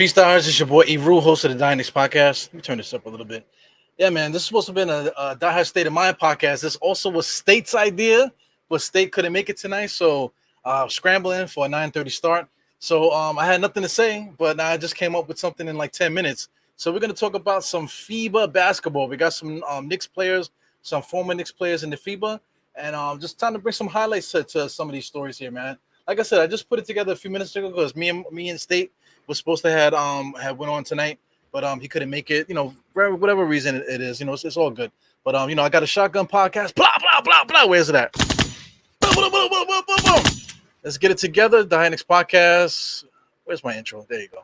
Peace, stars. It's your boy Eru, host of the Dynamics podcast. Let me turn this up a little bit. Yeah, man, this is supposed to have been a Die Hard State of Mind podcast. This also was State's idea, but State couldn't make it tonight, so scrambling for a 9:30 start. So I had nothing to say, but I just came up with something in like 10 minutes. So we're gonna talk about some FIBA basketball. We got some Knicks players, some former Knicks players in the FIBA, and just trying to bring some highlights to some of these stories here, man. Like I said, I just put it together a few minutes ago because me and State was supposed to have went on tonight, but he couldn't make it. You know, for whatever reason it is. You know, it's all good. But I got a shotgun podcast. Blah blah blah blah. Where's it at? Boom, boom, boom, boom, boom, boom, boom. Let's get it together. The Hynix podcast. Where's my intro? There you go.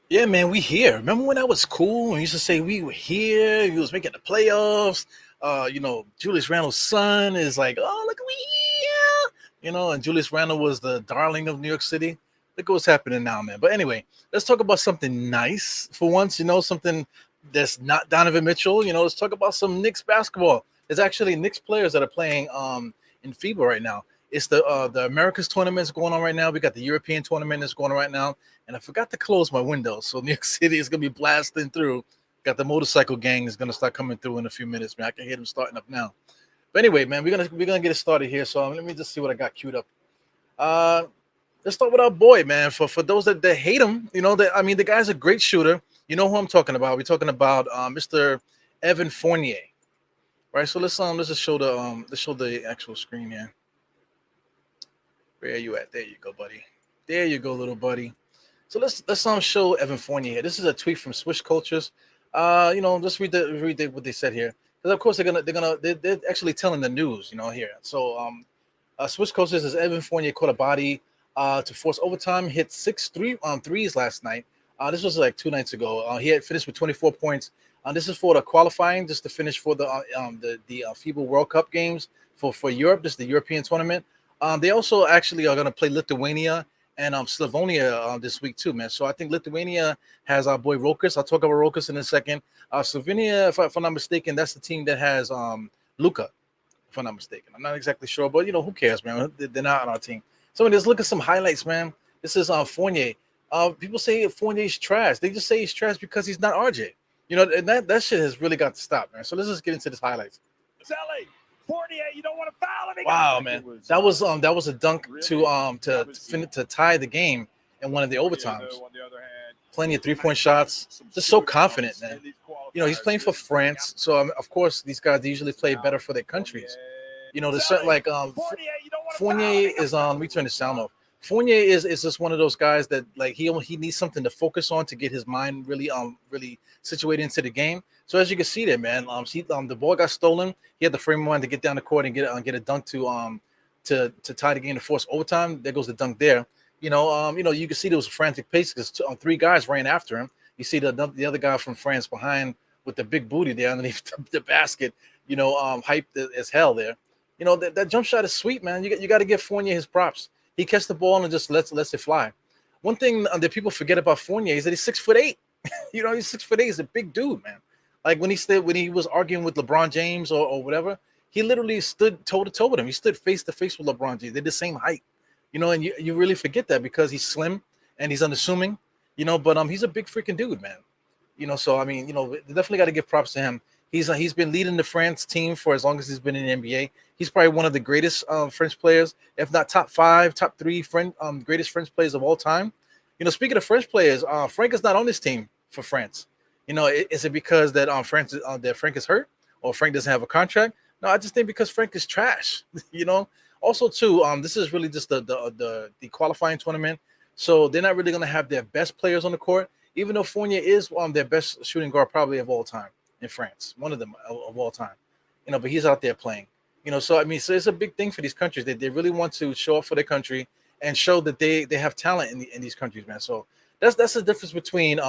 Yeah, man, we here. Remember when that was cool? We used to say we were here. We was making the playoffs. Julius Randle's son is like, oh, look, we here. And Julius Randle was the darling of New York City. Look what's happening now, man. But anyway, let's talk about something nice for once. Something that's not Donovan Mitchell. Let's talk about some Knicks basketball. There's actually Knicks players that are playing in FIBA right now. It's the Americas tournament is going on right now. We got the European tournament that's going on right now. And I forgot to close my window. So New York City is going to be blasting through. Got the motorcycle gang is going to start coming through in a few minutes, man. I can hear them starting up now. But anyway, man, we're gonna get it started here. So let me just see what I got queued up. Let's start with our boy, man. For those that hate him, the guy's a great shooter. You know who I'm talking about. We're talking about Mr. Evan Fournier. Right? So let's just show the actual screen here. Where are you at? There you go, buddy. There you go, little buddy. So let's show Evan Fournier here. This is a tweet from Swish Cultures. Just read what they said here. Because of course they're actually telling the news, here. So Swish Cultures says Evan Fournier caught a body to force overtime, hit 6 threes last night. This was like 2 nights ago. He had finished with 24 points. This is for the qualifying, just to finish for the FIBA World Cup games for Europe. This is the European tournament. They also actually are going to play Lithuania and Slovenia this week too, man. So I think Lithuania has our boy Rokas. I'll talk about Rokas in a second. Slovenia, if I'm not mistaken, that's the team that has Luka, if I'm not mistaken. I'm not exactly sure, but who cares, man? They're not on our team. So let's look at some highlights, man. This is Fournier. People say Fournier's trash. They just say he's trash because he's not RJ. And that shit has really got to stop, man. So let's just get into this highlights. Sally. Fournier, you don't want to foul him. Wow, man, that was a dunk to tie the game in one of the overtimes. Plenty of 3-point shots. Just so confident, man. He's playing for France, so of course these guys usually play better for their countries. There's certain like Fournier is on. Let me turn the sound off. Fournier is just one of those guys that like he needs something to focus on to get his mind really situated into the game. So as you can see there, man, the ball got stolen. He had the frame of mind to get down the court and get a dunk to tie the game to force overtime. There goes the dunk there. You can see there was a frantic pace because 3 guys ran after him. You see the other guy from France behind with the big booty there underneath the basket. Hyped as hell there. That jump shot is sweet, man. You got to give Fournier his props. He catches the ball and just lets it fly. One thing that people forget about Fournier is that he's 6'8". He's 6'8". He's a big dude, man. Like when he was arguing with LeBron James or whatever, he literally stood toe to toe with him. He stood face to face with LeBron James. They're the same height, and you really forget that because he's slim and he's unassuming, but he's a big freaking dude, man. So definitely got to give props to him. He's been leading the France team for as long as he's been in the NBA. He's probably one of the greatest French players, if not top 5, top 3 greatest French players of all time. Speaking of French players, Frank is not on this team for France. Is it because that Frank is hurt or Frank doesn't have a contract? No, I just think because Frank is trash. Also too, this is really just the qualifying tournament, so they're not really going to have their best players on the court. Even though Fournier is their best shooting guard probably of all time in France, one of them of all time. But he's out there playing. So I mean, so it's a big thing for these countries. They really want to show up for their country and show that they have talent in these countries, man. So that's the difference between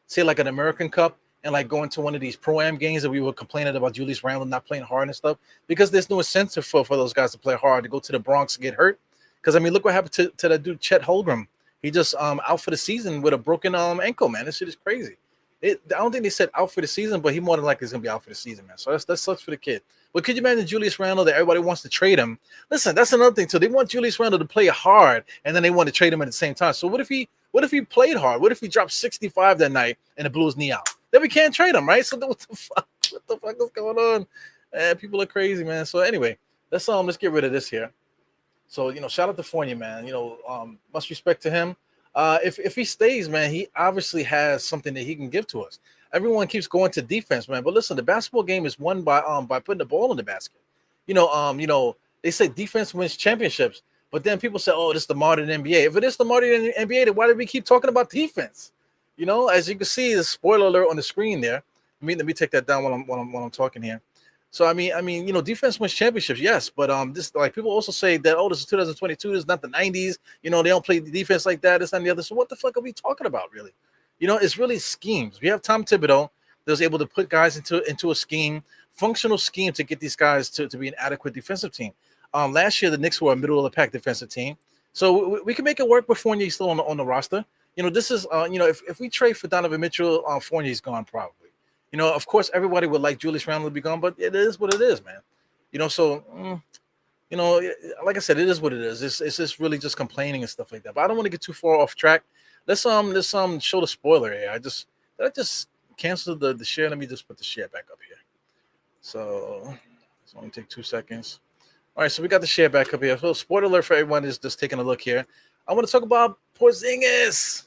say like an American Cup and like going to one of these pro-am games that we were complaining about Julius Randle not playing hard and stuff, because there's no incentive for those guys to play hard, to go to the Bronx and get hurt. Because I mean, look what happened to that dude Chet Holmgren. He just out for the season with a broken ankle, man. This shit is crazy. I don't think they said out for the season, but he more than likely is gonna be out for the season, man. So that sucks for the kid. But could you imagine Julius Randle that everybody wants to trade him? Listen, that's another thing too. They want Julius Randle to play hard, and then they want to trade him at the same time. So what if he played hard? What if he dropped 65 that night and it blew his knee out? Then we can't trade him, right? So what the fuck? What the fuck is going on? People are crazy, man. So anyway, let's get rid of this here. So shout out to Fournier, man. Much respect to him. If he stays, man, he obviously has something that he can give to us. Everyone keeps going to defense, man. But listen, the basketball game is won by putting the ball in the basket. They say defense wins championships, but then people say, oh, this is the modern NBA. If it is the modern NBA, then why do we keep talking about defense? As you can see, the spoiler alert on the screen there. Let me take that down while I'm talking here. So I mean, defense wins championships, yes, but this, like, people also say that, oh, this is 2022, this is not the 90s. They don't play the defense like that, this and the other. So what the fuck are we talking about, really? It's really schemes. We have Tom Thibodeau that was able to put guys into a scheme, functional scheme, to get these guys to be an adequate defensive team. Last year the Knicks were a middle of the pack defensive team, so we can make it work with Fournier still on the roster. This is if we trade for Donovan Mitchell, Fournier's gone probably. Of course, everybody would like Julius Randle to be gone, but it is what it is, man. Like I said, it is what it is. It's just really just complaining and stuff like that. But I don't want to get too far off track. Let's show the spoiler here. I just canceled the share. Let me just put the share back up here. So it's only take 2 seconds. All right, so we got the share back up here. So spoiler alert for everyone is just taking a look here. I want to talk about Porzingis.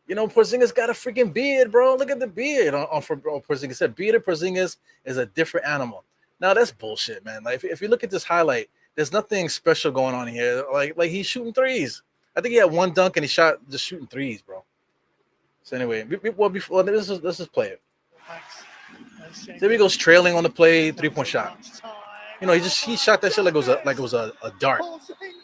Porzingis got a freaking beard, bro. Look at the beard on Porzingis. That beard of Porzingis is a different animal. Now that's bullshit, man. Like if you look at this highlight, there's nothing special going on here. Like he's shooting threes. I think he had one dunk and he shot just shooting threes, bro. So anyway, before let's just play it. There he goes, trailing on the play, 3-point shot. He shot that shit like it was a dart.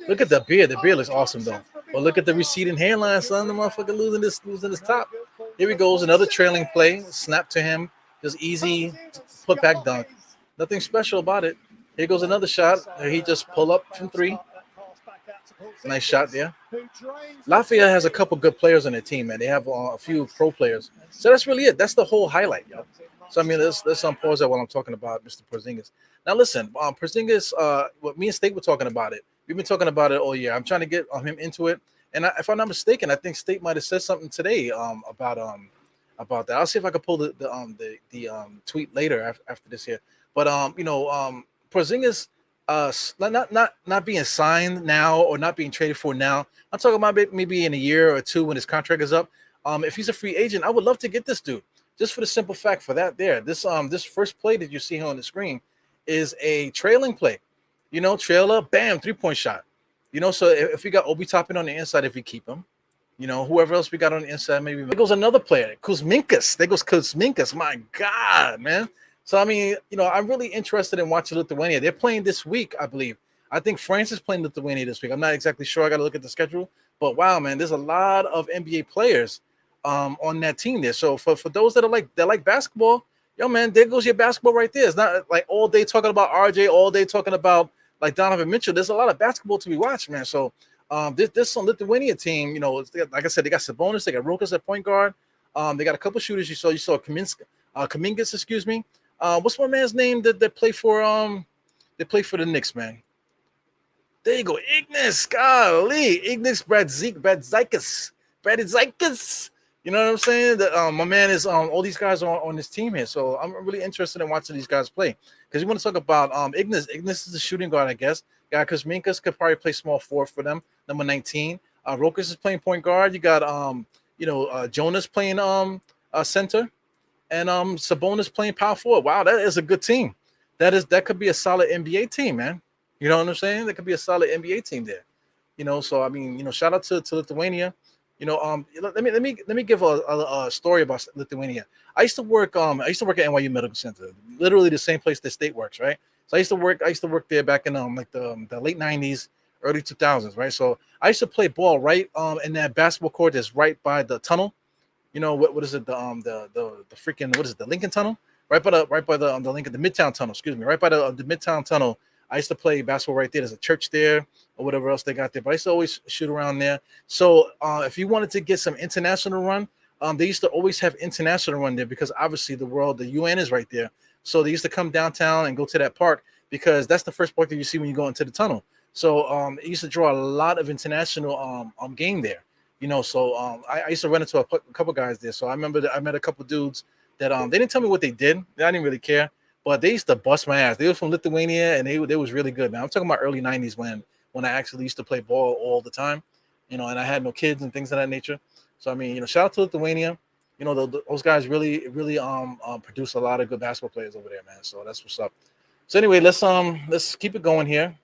Look at the beard. The beard looks awesome though. But look at the receding hairline, son. The motherfucker losing his top. Here he goes, another trailing play. Snap to him. Just easy put back dunk. Nothing special about it. Here goes another shot. He just pull up from 3. Nice shot there. Lafayette has a couple good players on their team, man. They have a few pro players. So that's really it. That's the whole highlight, yo. So I mean, let's pause that while I'm talking about Mr. Porzingis. Now listen, Porzingis, what me and State were talking about it. We've been talking about it all year. I'm trying to get him into it. And if I'm not mistaken, I think State might have said something today about that. I'll see if I can pull the tweet later after this here. But Porzingis, not being signed now or not being traded for now. I'm talking about maybe in a year or two when his contract is up. If he's a free agent, I would love to get this dude, just for the simple fact for that there. This first play that you see here on the screen is a trailing play. Trailer, bam, 3-point shot. So if we got Obi Toppin on the inside, if we keep him, whoever else we got on the inside, maybe. There goes another player, Kuzminkas. There goes Kuzminkas. My God, man. So, I mean, I'm really interested in watching Lithuania. They're playing this week, I believe. I think France is playing Lithuania this week. I'm not exactly sure. I got to look at the schedule. But, wow, man, there's a lot of NBA players on that team there. So, for those that like basketball, yo, man, there goes your basketball right there. It's not like all day talking about RJ, all day talking about, like, Donovan Mitchell. There's a lot of basketball to be watched, man. So, this Lithuania team, like I said, they got Sabonis, they got Rokas at point guard. They got a couple shooters. You saw Kuzminkas, excuse me. What's my man's name that play for the Knicks, man? There you go, Ignas. Golly, Ignas Brazdeikis. You know what I'm saying? That my man is all these guys are on this team here, so I'm really interested in watching these guys play, because you want to talk about Ignas. Ignas is the shooting guard, I guess. Kuzminkas could probably play small forward for them, number 19. Rokas is playing point guard. You got Jonas playing center. And Sabonis playing power forward. Wow, that is a good team. That could be a solid NBA team, man. You know what I'm saying? That could be a solid NBA team there. So I mean, shout out to Lithuania. Let me give a story about Lithuania. I used to work at NYU Medical Center, literally the same place that State works, right? So I used to work there back in like the late 90s, early 2000s, right? So I used to play ball right in that basketball court that's right by the tunnel. You know what is it? The freaking what is it? The Lincoln Tunnel, right by the Lincoln, the Midtown Tunnel. Excuse me, right by the Midtown Tunnel. I used to play basketball right there. There's a church there or whatever else they got there. But I used to always shoot around there. So if you wanted to get some international run, they used to always have international run there because obviously the UN is right there. So they used to come downtown and go to that park because that's the first park that you see when you go into the tunnel. So it used to draw a lot of international game there. You know, so I used to run into a couple guys there. So I remember that I met a couple dudes that they didn't tell me what they did. I didn't really care, but they used to bust my ass. They were from Lithuania and they was really good, man. I'm talking about early 90s when I actually used to play ball all the time, you know, and I had no kids and things of that nature. So I mean, you know, shout out to Lithuania. You know, those guys really produce a lot of good basketball players over there, man. So that's what's up. So anyway, let's keep it going here.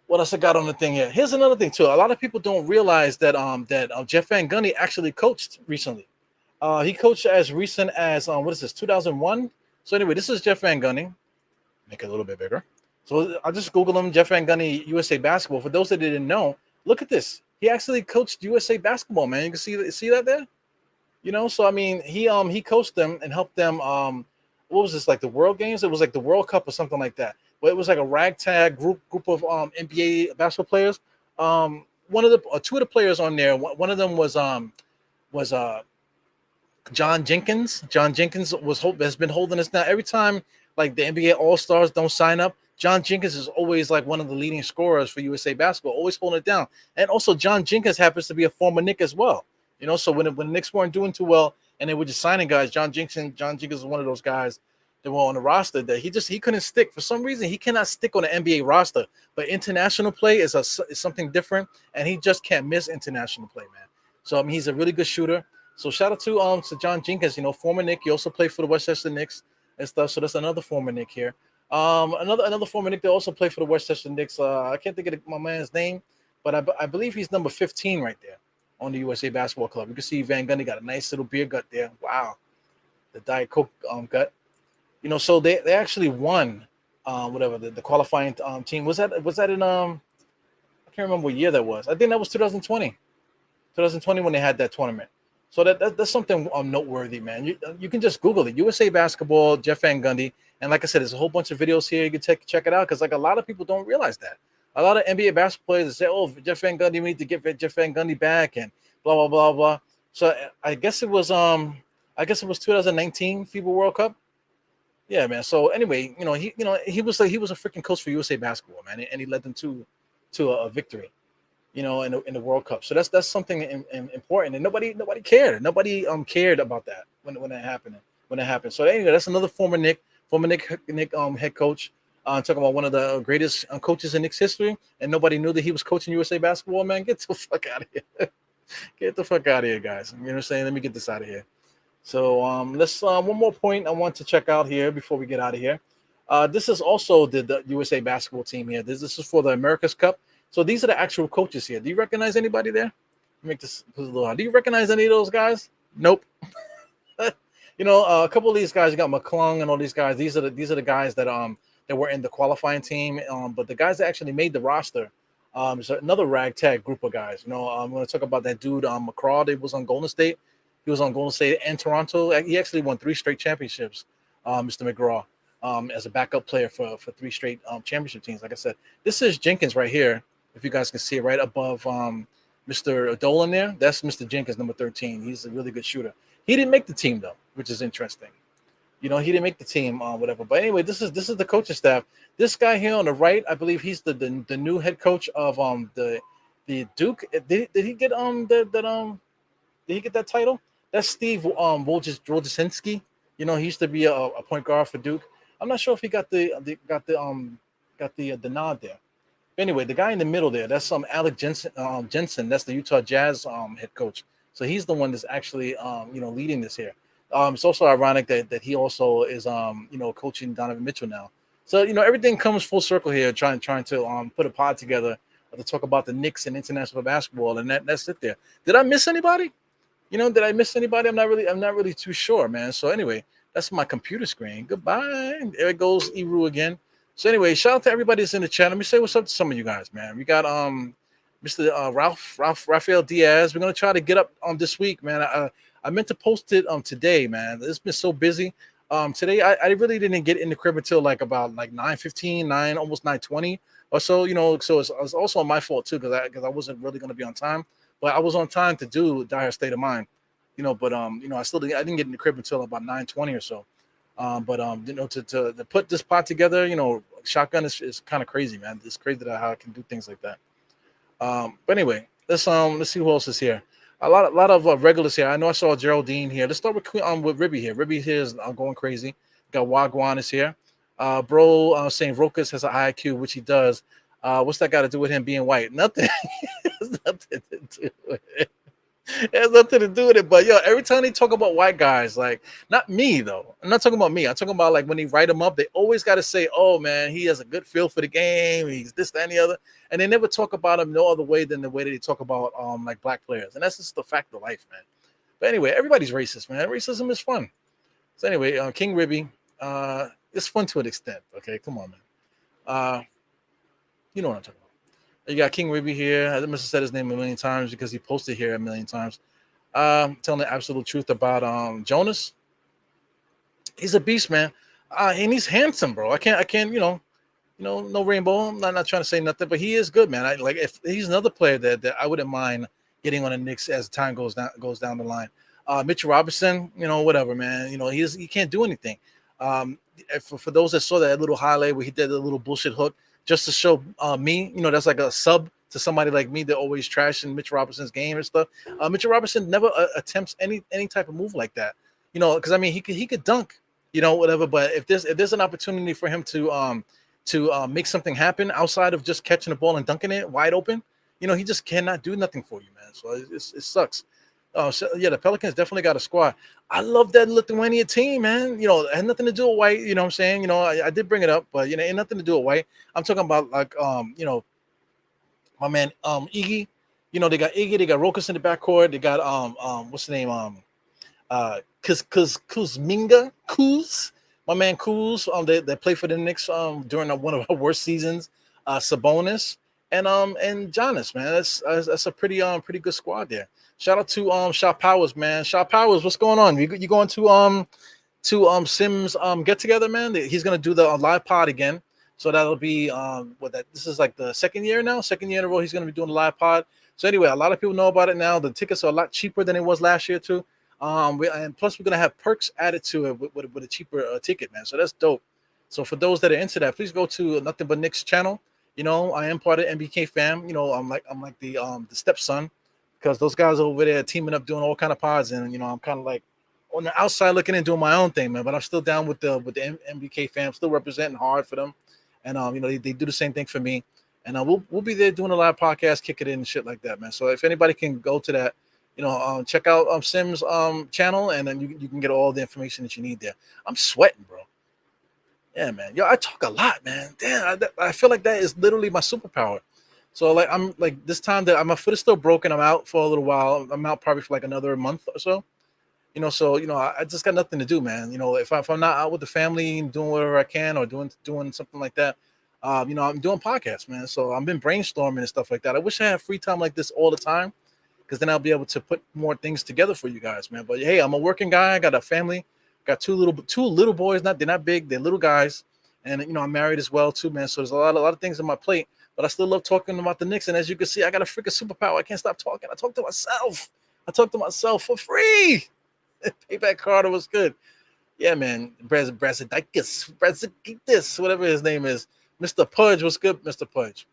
What else I got on the thing here? Here's another thing too. A lot of people don't realize that Jeff Van Gundy actually coached recently. He coached as recent as what is this, 2001? So anyway, this is Jeff Van Gundy. Make it a little bit bigger. So I'll just Google him, Jeff Van Gundy, USA Basketball. For those that didn't know, look at this. He actually coached USA Basketball, man. You can see that there. You know, so I mean, he coached them and helped them. What was this, like the World Games? It was like the World Cup or something like that. But it was like a ragtag group of NBA basketball players. One of the two of the players on there. One of them was John Jenkins. John Jenkins has been holding us down every time. Like the NBA All Stars don't sign up. John Jenkins is always like one of the leading scorers for USA Basketball, always holding it down. And also John Jenkins happens to be a former Knick as well. You know, so when the Knicks weren't doing too well and they were just signing guys, John Jenkins is one of those guys that were on the roster that he couldn't stick. For some reason, he cannot stick on the NBA roster. But international play is something different, and he just can't miss international play, man. So I mean, he's a really good shooter. So shout out to John Jenkins, you know, former Knick. He also played for the Westchester Knicks and stuff. So that's another former Knick here. Another former Knick that also played for the Westchester Knicks. I can't think of my man's name, but I believe he's number 15 right there on the USA Basketball Club. You can see Van Gundy got a nice little beer gut there. Wow, the Diet Coke gut. You know, so they actually won whatever the qualifying team was that in I can't remember what year that was. I think that was 2020 when they had that tournament. So that's something noteworthy, man. You can just Google it, USA Basketball, Jeff Van Gundy, and like I said, there's a whole bunch of videos here. You can check it out because like a lot of people don't realize that. A lot of NBA basketball players say, "Oh, Jeff Van Gundy, we need to get Jeff Van Gundy back," and blah blah blah blah. So I guess it was 2019 FIBA World Cup. Yeah, man. So anyway, he was a freaking coach for USA Basketball, man, and he led them to a victory, you know, in the World Cup. So that's something important, and nobody cared. Nobody cared about that when that happened. So anyway, that's another former Knick head coach. Talking about one of the greatest coaches in Knicks history, and nobody knew that he was coaching USA Basketball. Man, get the fuck out of here! Get the fuck out of here, guys. You know what I'm saying? Let me get this out of here. So let's one more point I want to check out here before we get out of here. This is also the USA Basketball team here. This is for the America's Cup. So these are the actual coaches here. Do you recognize anybody there? Make this a little hard. Do you recognize any of those guys? Nope. You know, a couple of these guys, you got McClung and all these guys. These are the guys that were in the qualifying team. But the guys that actually made the roster is another ragtag group of guys. You know, I'm going to talk about that dude McCraw that was on Golden State. He was on Golden State and Toronto. He actually won 3 straight championships, Mr. McGraw, as a backup player for 3 straight championship teams. Like I said, this is Jenkins right here. If you guys can see it right above Mr. Dolan there, that's Mr. Jenkins, number 13. He's a really good shooter. He didn't make the team though, which is interesting. You know, he didn't make the team, whatever. But anyway, this is the coaching staff. This guy here on the right, I believe he's the new head coach of the Duke. Did he get did he get that title? That's Steve Wojciechowski. You know, he used to be a point guard for Duke. I'm not sure if he got the nod there. Anyway, the guy in the middle there, that's Alec Jensen. That's the Utah Jazz head coach. So he's the one that's actually leading this here. It's also ironic that he also is coaching Donovan Mitchell now. So everything comes full circle here, trying to put a pod together to talk about the Knicks and international basketball, and that's it there. Did I miss anybody? Did I miss anybody? I'm not really too sure, man. So anyway, That's my computer screen. Goodbye. There it goes, Eru again. So anyway, shout out to everybody that's in the chat. Let me say what's up to some of you guys, man. We got Mr. Rafael Diaz. We're gonna try to get up this week, man. I meant to post it today, man. It's been so busy. Today I really didn't get in the crib until like about like 9:15, almost 9:20 or so. So it's also my fault too because I wasn't really gonna be on time, but I was on time to do Dire State of Mind. But I didn't get in the crib until about 9:20 or so. To put this pot together, shotgun is kind of crazy, man. It's crazy how I can do things like that. But anyway, let's see who else is here. A lot of regulars here. I know I saw Geraldine here. Let's start with Ribby here. Ribby here is going crazy. Got Wagwan is here. Bro saying Rokas has an IQ, which he does. What's that got to do with him being white? Nothing. It has nothing to do with it. It has nothing to do with it. But every time they talk about white guys, like not me though. I'm not talking about me. I'm talking about like when they write them up, they always got to say, "Oh man, he has a good feel for the game. He's this, that, and the other." And they never talk about him no other way than the way that they talk about like black players. And that's just the fact of life, man. But anyway, everybody's racist, man. Racism is fun. So anyway, King Ribby, it's fun to an extent. Okay, come on, man. You know what I'm talking about. You got King Ribby here. I must have said his name a million times because he posted here a million times. Telling the absolute truth about Jonas. He's a beast, man. And he's handsome, bro. I can't, no rainbow. I'm not trying to say nothing, but he is good, man. If he's another player that I wouldn't mind getting on the Knicks as time goes down the line. Mitchell Robinson, whatever, man. He can't do anything. For those that saw that little highlight where he did a little bullshit hook, just to show me, that's like a sub to somebody like me that always trashing Mitchell Robinson's game and stuff. Mitchell Robinson never attempts any type of move like that, because I mean he could dunk, whatever. But if there's an opportunity for him to make something happen outside of just catching the ball and dunking it wide open, he just cannot do nothing for you, man. So it sucks. The Pelicans definitely got a squad. I love that Lithuania team, man. It had nothing to do with white. You know what I'm saying? I did bring it up, but it ain't nothing to do with white. I'm talking about like my man Iggy. They got Iggy, they got Rokas in the backcourt. They got what's the name? Kuzminkas. My man Kuz. They played for the Knicks during one of our worst seasons. Sabonis and Giannis, man. That's a pretty good squad there. Shout out to Shot Powers, man. Shot Powers, what's going on? You going to Sims get together, man? He's gonna do the live pod again. So that'll be this is like the second year in a row he's gonna be doing the live pod. So anyway, a lot of people know about it now. The tickets are a lot cheaper than it was last year too. And plus we're gonna have perks added to it with a cheaper ticket, man. So that's dope. So for those that are into that, please go to Nothing But Knicks channel. I am part of MBK fam. I'm like the stepson. Because those guys over there teaming up doing all kind of pods, and I'm kind of like on the outside looking and doing my own thing, man. But I'm still down with the MBK fam, still representing hard for them, and they do the same thing for me, and we'll be there doing a live podcast, kick it in and shit like that, man. So if anybody can go to that, check out Sim's channel, and then you can get all the information that you need there. I'm sweating, bro. Yeah, man. I talk a lot, man. Damn, I feel like that is literally my superpower. So I'm like this time that my foot is still broken. I'm out for a little while. I'm out probably for like another month or so. I just got nothing to do, man. If I'm not out with the family and doing whatever I can or doing something like that, I'm doing podcasts, man. So I've been brainstorming and stuff like that. I wish I had free time like this all the time, because then I'll be able to put more things together for you guys, man. But hey, I'm a working guy. I got a family. Got two little boys. They're not big. They're little guys, and I'm married as well too, man. So there's a lot of things on my plate. But I still love talking about the Knicks. And as you can see, I got a freaking superpower. I can't stop talking. I talk to myself. I talk to myself for free. Payback Carter was good. Yeah, man. Brazidikis, whatever his name is. Mr. Pudge was good, Mr. Pudge.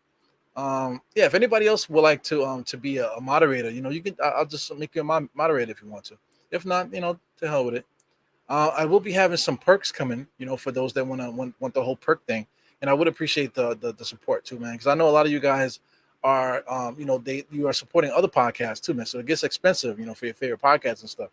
If anybody else would like to be a moderator, you can. I'll just make you a moderator if you want to. If not, to hell with it. I will be having some perks coming, for those that want the whole perk thing. And I would appreciate the support too, man, because I know a lot of you guys are, you are supporting other podcasts too, man. So it gets expensive, for your favorite podcasts and stuff.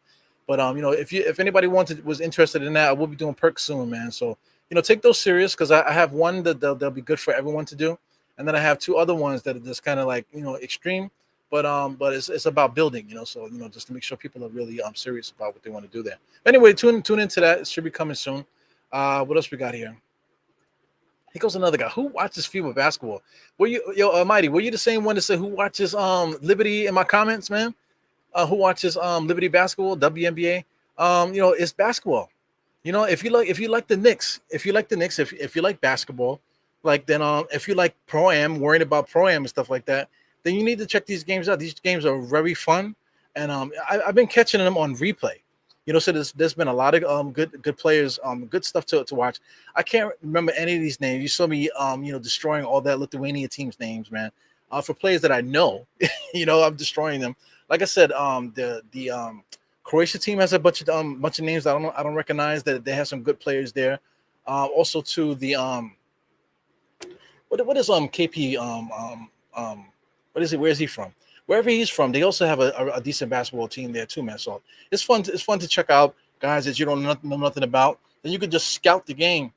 But if anybody was interested in that, I will be doing perks soon, man. So take those serious, because I have one that they'll be good for everyone to do, and then I have two other ones that are just kind of like extreme. but it's about building, so just to make sure people are really serious about what they want to do there. Anyway, tune into that. It should be coming soon. What else we got here? Here goes another guy. Who watches FIBA basketball? Were you, Mighty? Were you the same one that said who watches Liberty in my comments, man? Who watches Liberty basketball, WNBA? It's basketball. If you like the Knicks, if you like basketball, like then if you like pro am, worrying about pro am and stuff like that, then you need to check these games out. These games are very fun, and I've been catching them on replay. So there's been a lot of good players, good stuff to watch. I can't remember any of these names. You saw me destroying all that Lithuania team's names, man. For players that I know, I'm destroying them. Like I said, the Croatia team has a bunch of names I don't recognize. That they have some good players there. Also to the what is KP what is it? Where is he from? Wherever he's from, they also have a decent basketball team there too, man. So it's fun to check out guys that you don't know nothing about. Then you can just scout the game.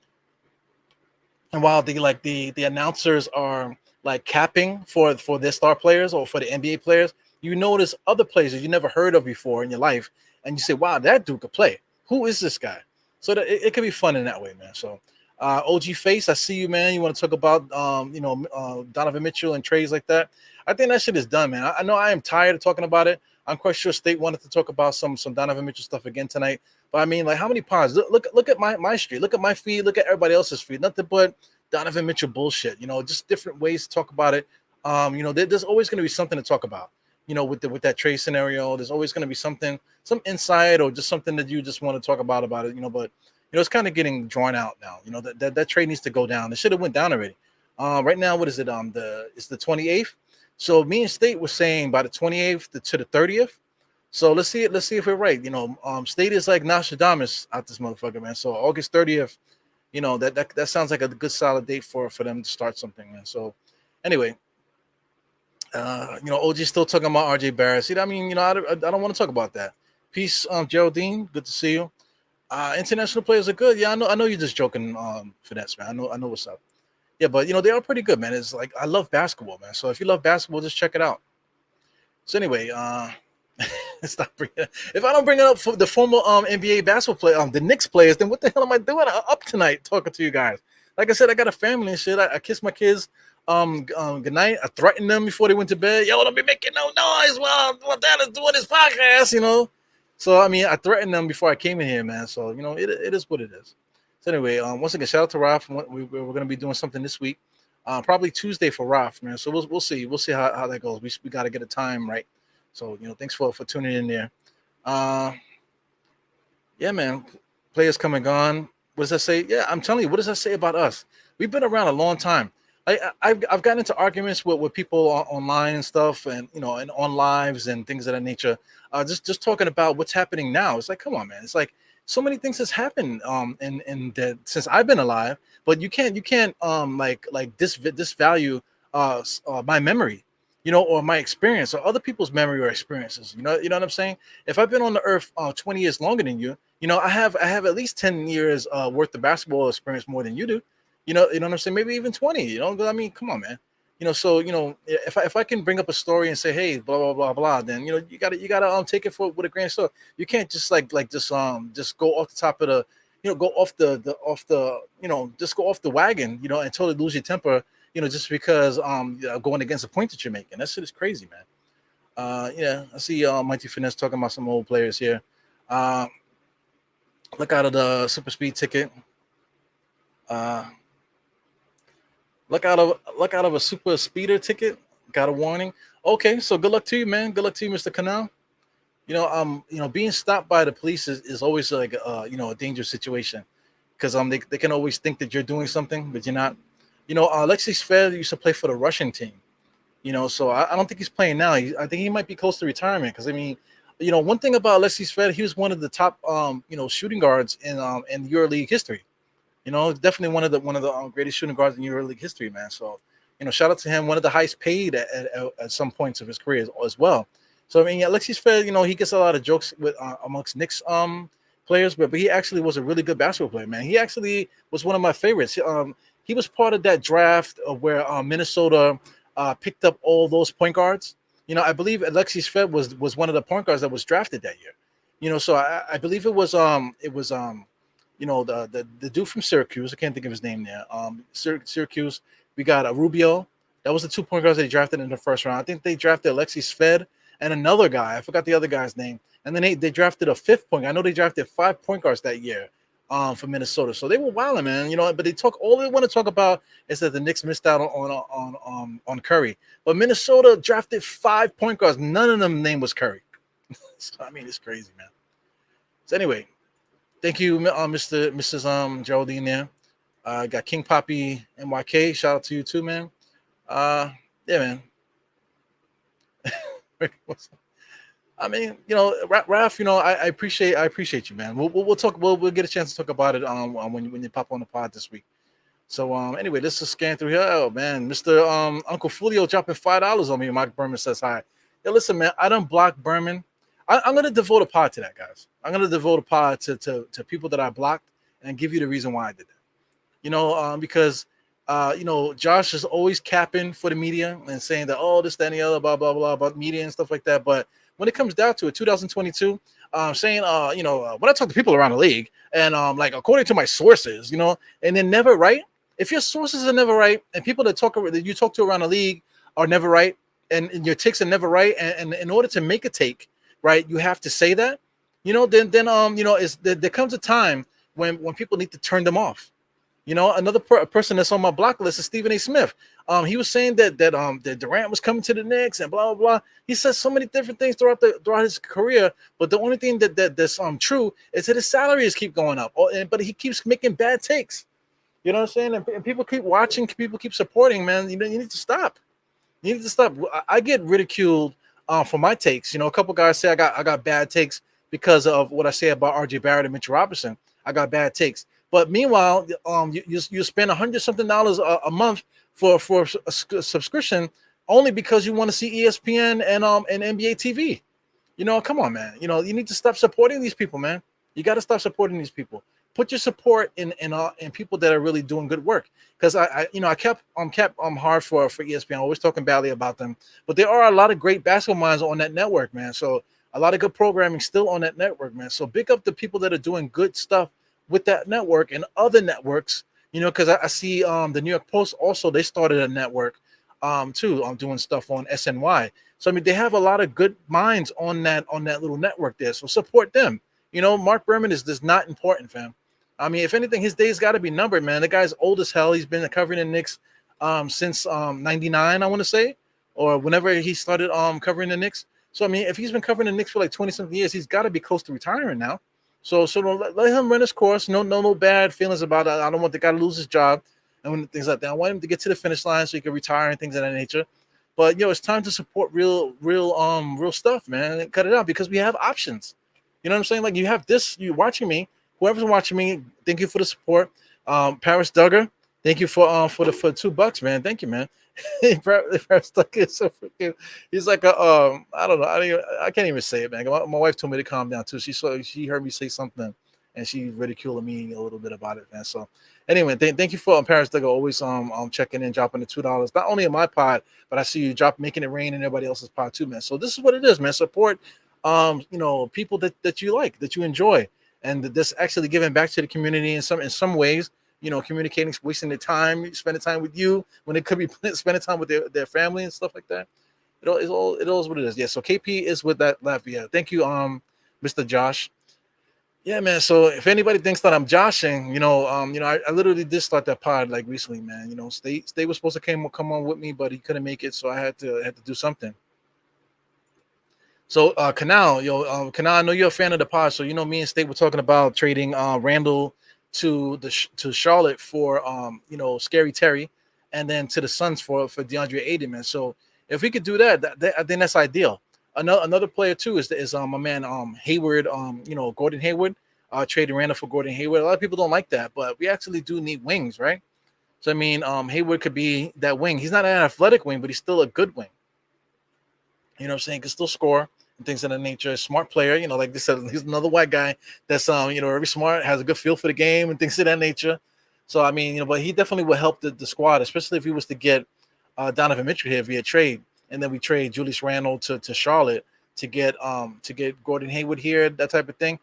And while the announcers are like capping for their star players or for the NBA players, you notice other players that you never heard of before in your life, and you say, "Wow, that dude could play. Who is this guy?" So that it can be fun in that way, man. So OG Face, I see you, man. You want to talk about Donovan Mitchell and trades like that? I think that shit is done, man. I know I am tired of talking about it. I'm quite sure State wanted to talk about some Donovan Mitchell stuff again tonight. But I mean, like, how many pods? Look at my street. Look at my feed. Look at everybody else's feed. Nothing but Donovan Mitchell bullshit. Just different ways to talk about it. There's always going to be something to talk about. With that trade scenario, there's always going to be some insight or just something that you just want to talk about it. But it's kind of getting drawn out now. That trade needs to go down. It should have went down already. Right now, what is it? It's the 28th. So me and State were saying by the 28th to the 30th. So let's see if we're right. State is like Nostradamus out this motherfucker, man. So August 30th, that sounds like a good solid date for them to start something, man. So anyway, OG's still talking about RJ Barrett. See, I mean, I don't want to talk about that. Peace, Geraldine. Good to see you. International players are good. Yeah, I know you're just joking, Finesse, man. I know what's up. Yeah, but they are pretty good, man. It's like I love basketball, man. So if you love basketball, just check it out. So anyway, stop bringing it. If I don't bring it up for the former NBA basketball player, the Knicks players, then what the hell am I doing up tonight talking to you guys? Like I said, I got a family and shit. I kiss my kids good night. I threatened them before they went to bed. Yo, don't be making no noise while Dad is doing his podcast, So I mean, I threatened them before I came in here, man. So it is what it is. So anyway, once again, shout out to Ralph. We're going to be doing something this week, probably Tuesday for Ralph, man. So we'll see. We'll see how that goes. We got to get a time right. So thanks for tuning in there. Yeah, man. Players come and gone. What does that say? Yeah, I'm telling you. What does that say about us? We've been around a long time. I've gotten into arguments with people online and stuff, and and on lives and things of that nature. Just talking about what's happening now. It's like, come on, man. It's like so many things has happened in that since I've been alive, but you can't like disvalue my memory, or my experience or other people's memory or experiences. You know what I'm saying? If I've been on the earth 20 years longer than you, I have at least 10 years worth of basketball experience more than you do. You know what I'm saying? Maybe even 20. I mean, come on, man. So if I can bring up a story and say, hey, blah blah blah blah, then you gotta take it with a grain of salt. You can't just just go off the top of the go off just go off the wagon and totally lose your temper just because going against a point that you're making. That shit is crazy, man. Yeah, I see Mighty Finesse talking about some old players here. Look out of the super speed ticket. Look out of a super speeder ticket. Got a warning. Okay, so good luck to you, man. Good luck to you, Mr. Canal. Being stopped by the police is always like a dangerous situation because they can always think that you're doing something, but you're not. Alexis Fed used to play for the Russian team. So I don't think he's playing now. I think he might be close to retirement because I mean, one thing about Alexis Fed, he was one of the top shooting guards in EuroLeague history. Definitely one of the greatest shooting guards in EuroLeague history, man. So, shout out to him. One of the highest paid at some points of his career as well. So, I mean, Alexis Fed, he gets a lot of jokes with amongst Knicks players, but he actually was a really good basketball player, man. He actually was one of my favorites. He was part of that draft where Minnesota picked up all those point guards. I believe Alexis Fed was one of the point guards that was drafted that year. So I believe the dude from Syracuse. I can't think of his name there. Syracuse. We got a Rubio. That was the 2 point guards they drafted in the first round. I think they drafted Alexis Fed and another guy. I forgot the other guy's name. And then they drafted a 5th point. I know they drafted 5 point guards that year for Minnesota. So they were wilding, man. But all they want to talk about is that the Knicks missed out on Curry. But Minnesota drafted 5 point guards. None of them name was Curry. So, I mean, it's crazy, man. So anyway, thank you, Mrs. Geraldine there. Got King Poppy NYK. Shout out to you too, man. Yeah, man. I mean, Raph, I appreciate you, man. We'll talk. We'll get a chance to talk about it when you pop on the pod this week. So anyway, let's just scan through here. Oh man, Mr. Uncle Fulio dropping $5 on me. Mike Berman says hi. Yeah, listen, man. I don't block Berman. I'm gonna devote a pod to that, guys. I'm gonna devote a pod to people that I blocked and give you the reason why I did that. Because Josh is always capping for the media and saying that this, that, and the other, blah blah blah about media and stuff like that. But when it comes down to it, 2022, saying when I talk to people around the league and like according to my sources, and they're never right. If your sources are never right and people that you talk to around the league are never right and your takes are never right, and in order to make a take right, you have to say that, then there comes a time when people need to turn them off. Another person that's on my block list is Stephen A. Smith. He was saying that Durant was coming to the Knicks and blah blah blah. He says so many different things throughout his career, but the only thing that's true is that his salaries keep going up. But he keeps making bad takes. You know what I'm saying? And people keep watching, people keep supporting. Man, you need to stop. You need to stop. I get ridiculed for my takes. A couple guys say I got bad takes because of what I say about R.J. Barrett and Mitchell Robinson. I got bad takes. But meanwhile, you spend $100-something a month for a subscription only because you want to see ESPN and NBA TV. Come on, man. You need to stop supporting these people, man. You got to stop supporting these people. Put your support in people that are really doing good work. Because I kept hard for ESPN, always talking badly about them. But there are a lot of great basketball minds on that network, man. So a lot of good programming still on that network, man. So big up the people that are doing good stuff with that network and other networks, because I see the New York Post also, they started a network too, doing stuff on SNY. So I mean, they have a lot of good minds on that little network there. So support them. Mark Berman is just not important, fam. I mean, if anything, his days got to be numbered, man. The guy's old as hell. He's been covering the Knicks since 99, I want to say, or whenever he started covering the Knicks. So I mean, if he's been covering the Knicks for like 20-something years, he's got to be close to retiring now. So let him run his course. No bad feelings about it. I don't want the guy to lose his job and things like that. I want him to get to the finish line so he can retire and things of that nature. But it's time to support real stuff, man. And cut it out because we have options. You know what I'm saying? Like you have this. You watching me. Whoever's watching me, thank you for the support. Paris Duggar, thank you for $2, man. Thank you, man. Paris Duggar is so freaking. He's like I don't know. I can't even say it, man. My wife told me to calm down too. She heard me say something, and she ridiculed me a little bit about it, man. So anyway, thank you for Paris Duggar always checking in, dropping the $2. Not only in my pod, but I see you making it rain in everybody else's pod too, man. So this is what it is, man. Support people that you like, that you enjoy. And this actually giving back to the community in some ways, communicating, wasting their time, spending time with you when it could be spending time with their family and stuff like that. It is what it is. Yeah. So KP is with that Latvia. Thank you, Mr. Josh. Yeah, man. So if anybody thinks that I'm joshing, I literally did start that pod like recently, man. Stay was supposed to come on with me, but he couldn't make it, so I had to do something. So Canal, Canal, I know you're a fan of the pod. So me and State were talking about trading Randall to Charlotte for Scary Terry, and then to the Suns for DeAndre Ayton, man. So if we could do that, I think that's ideal. Another player too is my man Hayward, Gordon Hayward, trading Randall for Gordon Hayward. A lot of people don't like that, but we actually do need wings, right? So I mean, Hayward could be that wing. He's not an athletic wing, but he's still a good wing. You know what I'm saying? Can still score and things of that nature. Smart player, like they said, he's another white guy that's very smart, has a good feel for the game and things of that nature. So I mean, but he definitely will help the squad, especially if he was to get Donovan Mitchell here via trade and then we trade Julius Randle to Charlotte to get Gordon Hayward here, that type of thing.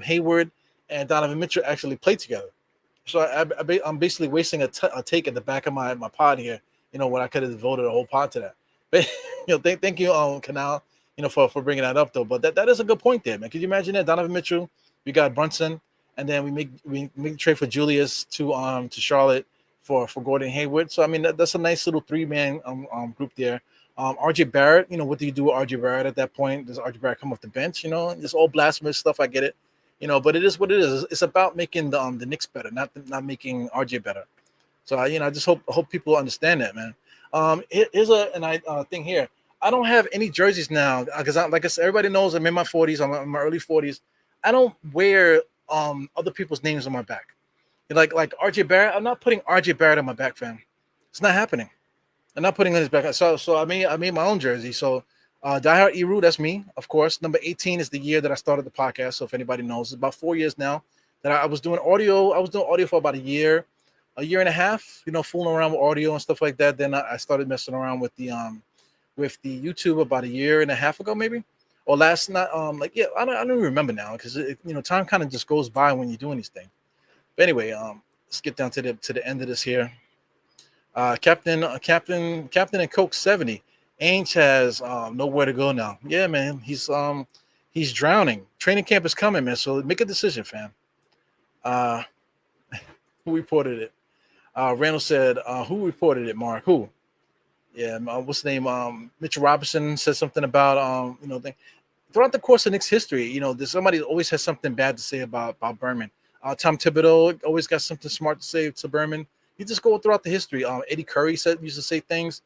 Hayward and Donovan Mitchell actually played together. So I'm basically wasting a take at the back of my pod here, when I could have devoted a whole pod to that. But thank you, Canal, for bringing that up though. But that is a good point there, man. Could you imagine that? Donovan Mitchell, we got Brunson, and then we make the trade for Julius to Charlotte for Gordon Hayward. So I mean that's a nice little 3-man group there. RJ Barrett, what do you do with RJ Barrett at that point? Does RJ Barrett come off the bench? It's all blasphemous stuff. I get it. But it is what it is. It's about making the Knicks better, not making RJ better. So I just hope people understand that, man. Here's a thing here. I don't have any jerseys now because like I said, everybody knows I'm in my 40s. I'm in my early 40s. I don't wear other people's names on my back. Like RJ Barrett, I'm not putting RJ Barrett on my back, fam. It's not happening. I'm not putting on his back. So I made my own jersey. So Diehard Eru, that's me, of course. Number 18 is the year that I started the podcast. So if anybody knows, it's about 4 years now that I was doing audio. I was doing audio for about a year and a half, fooling around with audio and stuff like that. Then I started messing around with the YouTube about a year and a half ago, maybe, or last night. I don't even remember now because time kind of just goes by when you're doing these things. But anyway, let's get down to the end of this here. Captain and Coke 70. Ainge has nowhere to go now. Yeah, man, he's drowning. Training camp is coming, man. So make a decision, fam. Who reported it? Randall said, "Who reported it, Mark? Who?" Yeah, what's the name? Mitchell Robinson said something about throughout the course of Knicks history. There's somebody always has something bad to say about Berman. Tom Thibodeau always got something smart to say to Berman. You just go throughout the history. Eddie Curry used to say things,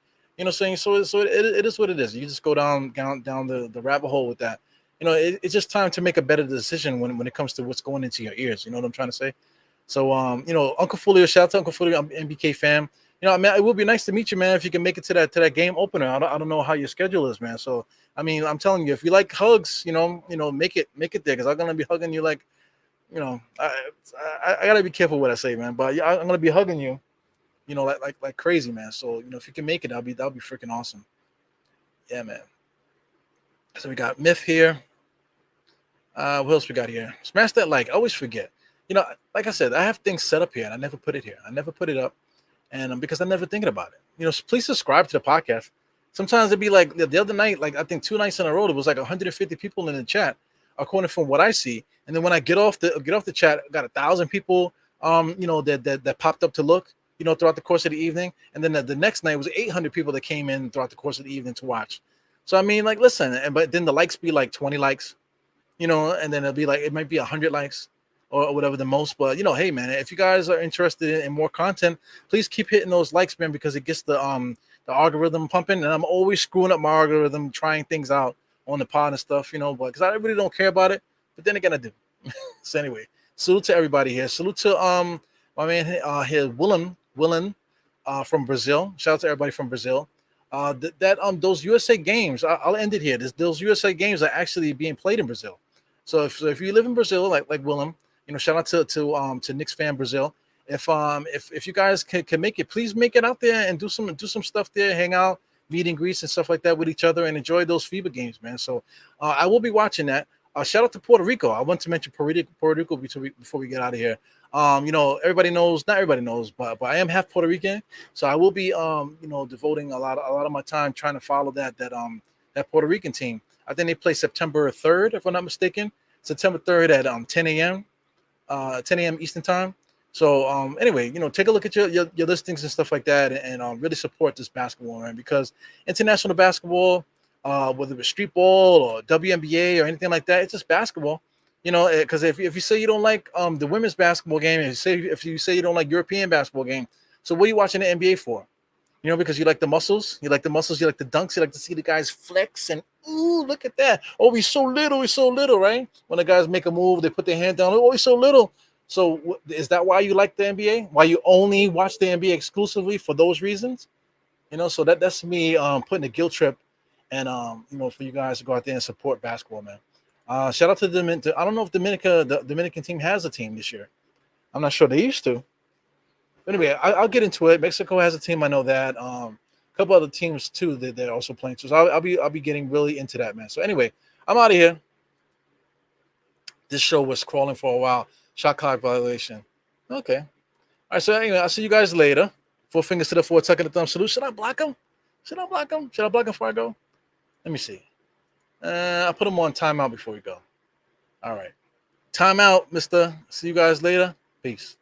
saying so it is what it is. You just go down the rabbit hole with that. It's just time to make a better decision when it comes to what's going into your ears. You know what I'm trying to say? So Uncle Fulio, shout out to Uncle Fulio, I'm an NBK fan. Man, it would be nice to meet you, man, if you can make it to that game opener. I don't know how your schedule is, man. So I mean, I'm telling you, if you like hugs, make it there, because I'm gonna be hugging you like. I gotta be careful what I say, man. But yeah, I'm gonna be hugging you, like crazy, man. So if you can make it, that'll be freaking awesome. Yeah, man. So we got Myth here. What else we got here? Smash that like. I always forget. Like I said, I have things set up here, and I never put it here. I never put it up, and because I'm never thinking about it. Please subscribe to the podcast. Sometimes it'd be like the other night, like I think 2 nights in a row, it was like 150 people in the chat, according from what I see. And then when I get off the chat, I got 1,000 people, that popped up to look, throughout the course of the evening. And then the next night was 800 people that came in throughout the course of the evening to watch. So I mean, like, listen, but then the likes be like 20 likes, and then it'll be like it might be 100 likes or whatever the most. But hey, man, if you guys are interested in more content, please keep hitting those likes, man, because it gets the algorithm pumping. And I'm always screwing up my algorithm, trying things out on the pod and stuff, but because I really don't care about it. But then again, I do. So anyway, salute to everybody here. Salute to my man here, Willem from Brazil. Shout out to everybody from Brazil. Those USA games, I'll end it here. Those USA games are actually being played in Brazil. So if you live in Brazil, like Willem, shout out to Knicks fan Brazil. If you guys can make it, please make it out there and do some stuff there, hang out, meet and greets and stuff like that with each other, and enjoy those FIBA games, man. So I will be watching that. Shout out to Puerto Rico. I want to mention Puerto Rico before we get out of here. Everybody knows, not everybody knows, but I am half Puerto Rican, so I will be devoting a lot of my time trying to follow that Puerto Rican team. I think they play September 3rd, if I'm not mistaken. September 3rd at 10 a.m. Eastern time. So anyway, take a look at your listings and stuff like that, and really support this basketball, man, because international basketball, whether it's street ball or WNBA or anything like that, it's just basketball. Because if you say you don't like the women's basketball game, and if you say you don't like European basketball game, so what are you watching the NBA for? Because you like the muscles, you like the dunks, you like to see the guys flex and ooh, look at that. Oh, he's so little, right? When the guys make a move, they put their hand down. Oh, he's so little. So is that why you like the NBA? Why you only watch the NBA exclusively for those reasons? So that's me putting a guilt trip, and for you guys to go out there and support basketball, man. Shout out to the I don't know if the Dominican team has a team this year. I'm not sure. They used to. Anyway, I'll get into it. Mexico has a team. I know that. A couple other teams too that they're also playing too. So I'll be getting really into that, man. So anyway, I'm out of here. This show was crawling for a while. Shot clock violation. Okay. All right. So anyway, I'll see you guys later. 4 fingers to the 4, tucking the thumb salute. Should I block him? Should I block him before I go? Let me see. I'll put him on timeout before we go. All right. Timeout, mister. See you guys later. Peace.